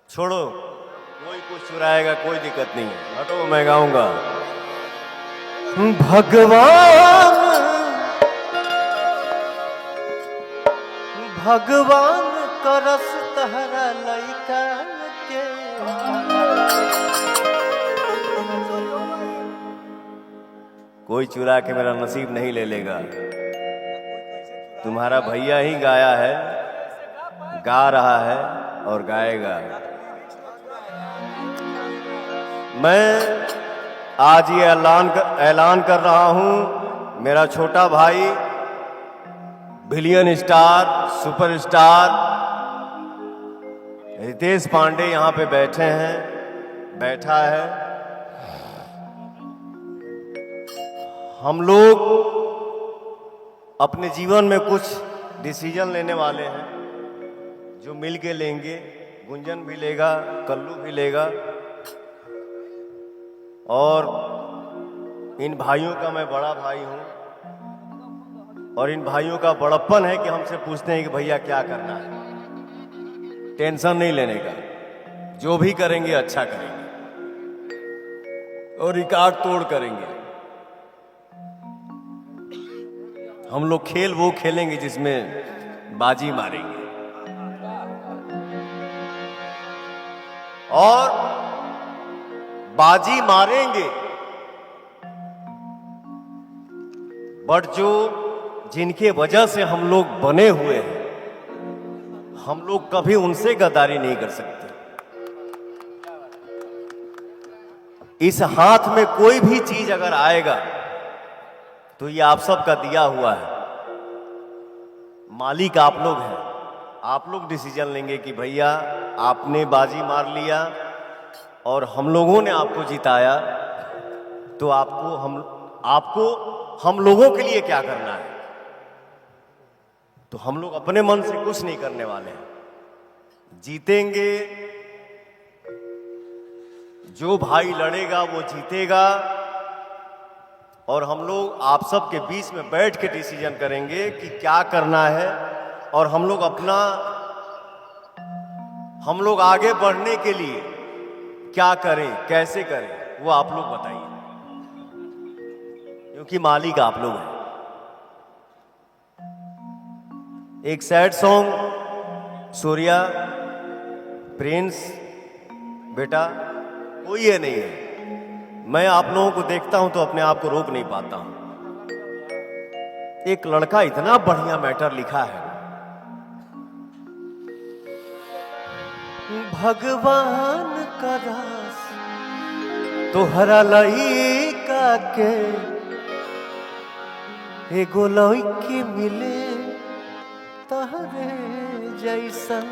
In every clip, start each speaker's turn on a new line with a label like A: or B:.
A: छोड़ो, कोई कुछ चुराएगा, कोई दिक्कत नहीं है। हटो, मैं गाऊंगा। भगवान भगवान करस तहरा लइका के, कोई चुरा के मेरा नसीब नहीं ले लेगा। तुम्हारा भैया ही गाया है, गा रहा है और गाएगा। मैं आज ये ऐलान कर रहा हूं, मेरा छोटा भाई billion star superstar Ritesh Pandey यहां पे बैठा है। हम लोग अपने जीवन में कुछ डिसीजन लेने वाले हैं जो मिल के लेंगे। गुंजन भी लेगा, कल्लू भी लेगा, और इन भाइयों का मैं बड़ा भाई हूं, और इन भाइयों का बड़प्पन है कि हमसे पूछते हैं कि भैया क्या करना है। टेंशन नहीं लेने का, जो भी करेंगे अच्छा करेंगे और रिकॉर्ड तोड़ करेंगे। हम लोग खेल वो खेलेंगे जिसमें बाजी मारेंगे, और बाजी मारेंगे बट जो जिनके वजह से हम लोग बने हुए हैं, हम लोग कभी उनसे गद्दारी नहीं कर सकते। इस हाथ में कोई भी चीज अगर आएगा तो ये आप सबका दिया हुआ है। मालिक आप लोग हैं, आप लोग डिसीजन लेंगे कि भैया आपने बाजी मार लिया और हम लोगों ने आपको जिताया, तो आपको हम लोगों के लिए क्या करना है। तो हम लोग अपने मन से कुछ नहीं करने वाले हैं। जीतेंगे, जो भाई लड़ेगा वो जीतेगा, और हम लोग आप सब के बीच में बैठ के डिसीजन करेंगे कि क्या करना है, और हम लोग आगे बढ़ने के लिए क्या करें, कैसे करें, वो आप लोग बताइए, क्योंकि मालिक आप लोग हैं। एक सैड सॉन्ग, सूर्या, प्रिंस, बेटा कोई ये नहीं है। मैं आप लोगों को देखता हूं तो अपने आप को रोक नहीं पाता हूं। एक लड़का इतना बढ़िया मैटर लिखा है, भगवान का दास तोहरा लइका के, एगो लइकी मिले तहरे जैसन।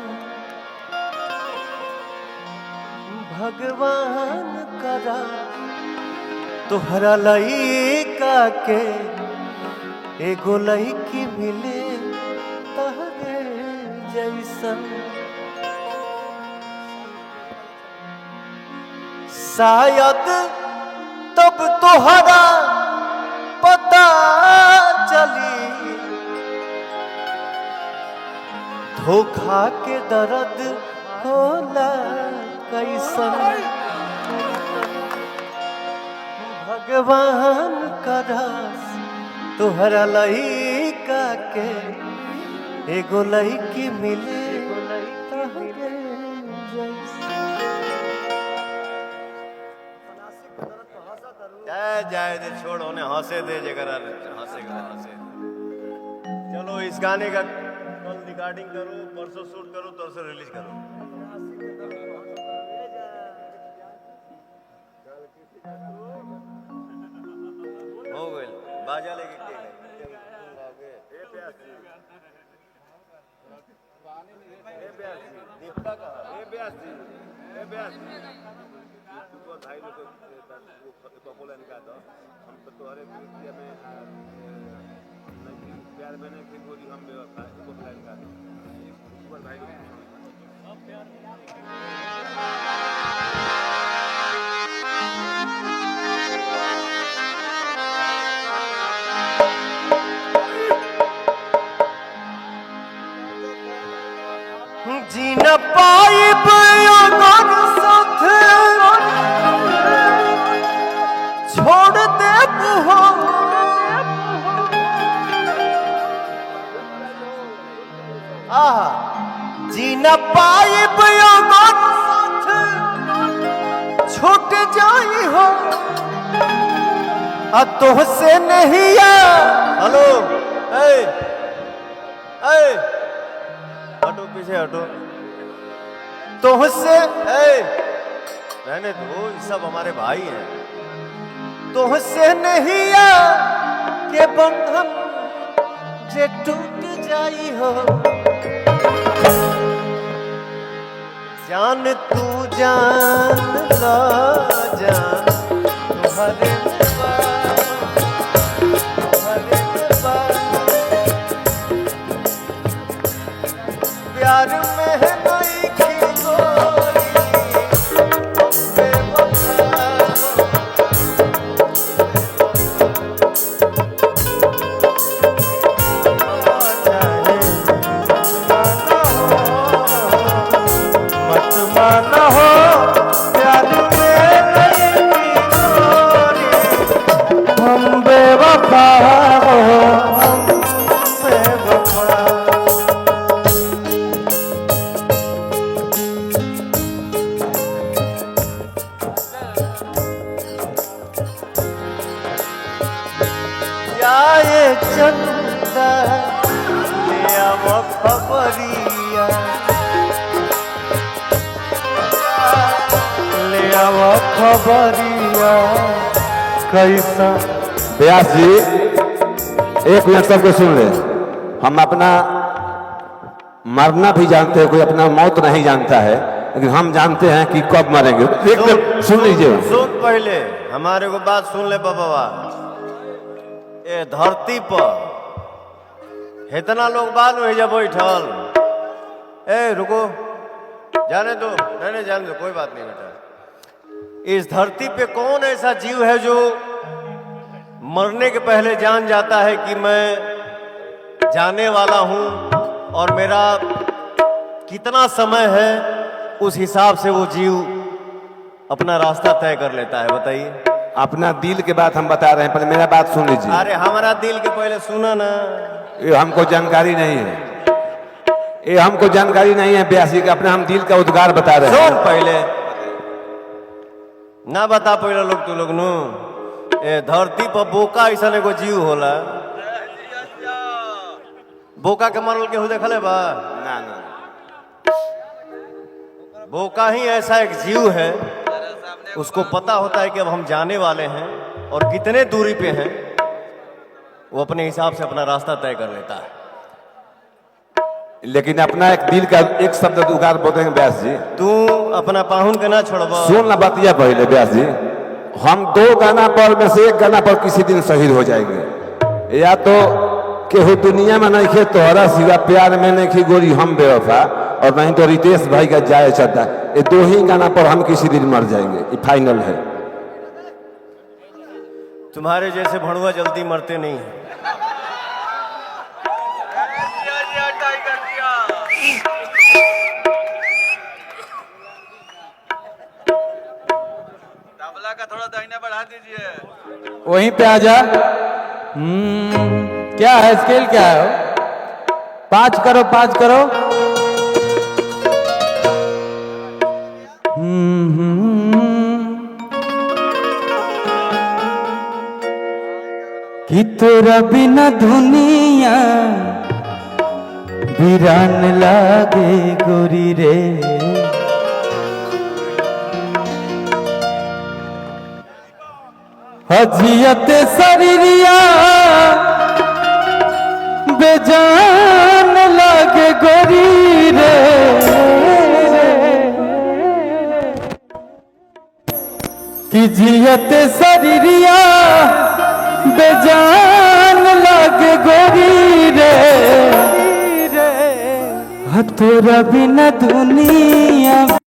A: भगवान का दास तोहरा लइका के, एगो लइकी मिले तहरे जैसन। शायद तब तोहरा पता चली धोखा के दर्द होला कैसन। भगवान का दास तोहरा लइका के, एगो लइकी मिले तहरे जैसन। जाए दे, छोड़ो ने, हंसे दे जगह हंसेगा हंसे। चलो इस गाने का कल रिकॉर्डिंग करो, परसों शूट करो, परसों रिलीज करो। हो गए बाजा लेके भाई लोग हम तो तुम्हारे में प्यार बने थे, बोली हम भाई जी न पाइब पाइब योगन छूट जाई हो तुहसे नहीं हेलो हटो पीछे हटो तुहसे रहने दो ये सब हमारे भाई हैं तुहसे नहीं के बंधन जे टूट जाई हो जान तू जान ला जान तुम्हारे प्यार में है नहीं की गोरी मत माना हो प्यार में नहीं की गोरी हम बेवफा हो हम बेवफा ये चंदा ले आव खबरिया ले आव खबरिया कैसा
B: व्यास जी एक मिनट सबको सुन ले हम अपना मरना भी जानते हैं कोई अपना मौत नहीं जानता है लेकिन हम जानते हैं कि कब मरेंगे एक मिनट सुन लीजिए
A: सुन पहले हमारे को बात सुन ले बाबा ए धरती पर इतना लोग बाल हो जब बैठल ए रुको जाने दो नहीं जाने दो कोई बात नहीं बेटा इस धरती पे कौन ऐसा जीव है जो मरने के पहले जान जाता है कि मैं जाने वाला हूं और मेरा कितना समय है उस हिसाब से वो जीव अपना रास्ता तय कर लेता है बताइए
B: अपना दिल के बात हम बता रहे हैं पहले मेरा बात सुन लीजिए
A: अरे हमारा दिल के पहले सुना ना
B: ये हमको जानकारी नहीं है ये हमको जानकारी नहीं है ब्यासी का अपने हम दिल का उद्गार बता रहे हैं
A: सुन पहले ना बता पहले लोग तू लोग नु ए धरती पर बोका ऐसा एगो जीव होला बोका के मरल के हो देखले बा
B: ना ना
A: बोका ही ऐसा एक जीव है उसको पता होता है कि अब हम जाने वाले हैं और कितने दूरी पे हैं वो अपने हिसाब से अपना रास्ता तय कर लेता है
B: लेकिन अपना एक दिल का एक शब्द उद्गार बोलेंगे व्यास जी
A: तू अपना पाहुन के ना छोड़बा
B: सुन ना बतिया पहले व्यास जी हम 2 गाना पर में से एक गाना पर किसी दिन शहीद हो जाएंगे या तो केहू दुनिया में नहीं खे तोहरा सिवा प्यार में नहीं खी गोरी हम बेवफा और नहीं तो रितेश भाई का जाए चलता ये 2 ही गाना पर हम किसी दिन मर जाएंगे ये फाइनल है
A: तुम्हारे जैसे भड़ुआ जल्दी मरते नहीं है
C: तबला का थोड़ा दाहिने बढ़ा दीजिए
D: वहीं पे आ जा क्या है स्केल क्या है 5 करो 5 करो कि तोरा बिना दुनिया वीरान लागे गोरी रे हजियत शरीरिया बेजान लागे गोरी रे कि जियत शरीरिया बेजान लागे गोरी रे तोरा बिना दुनिया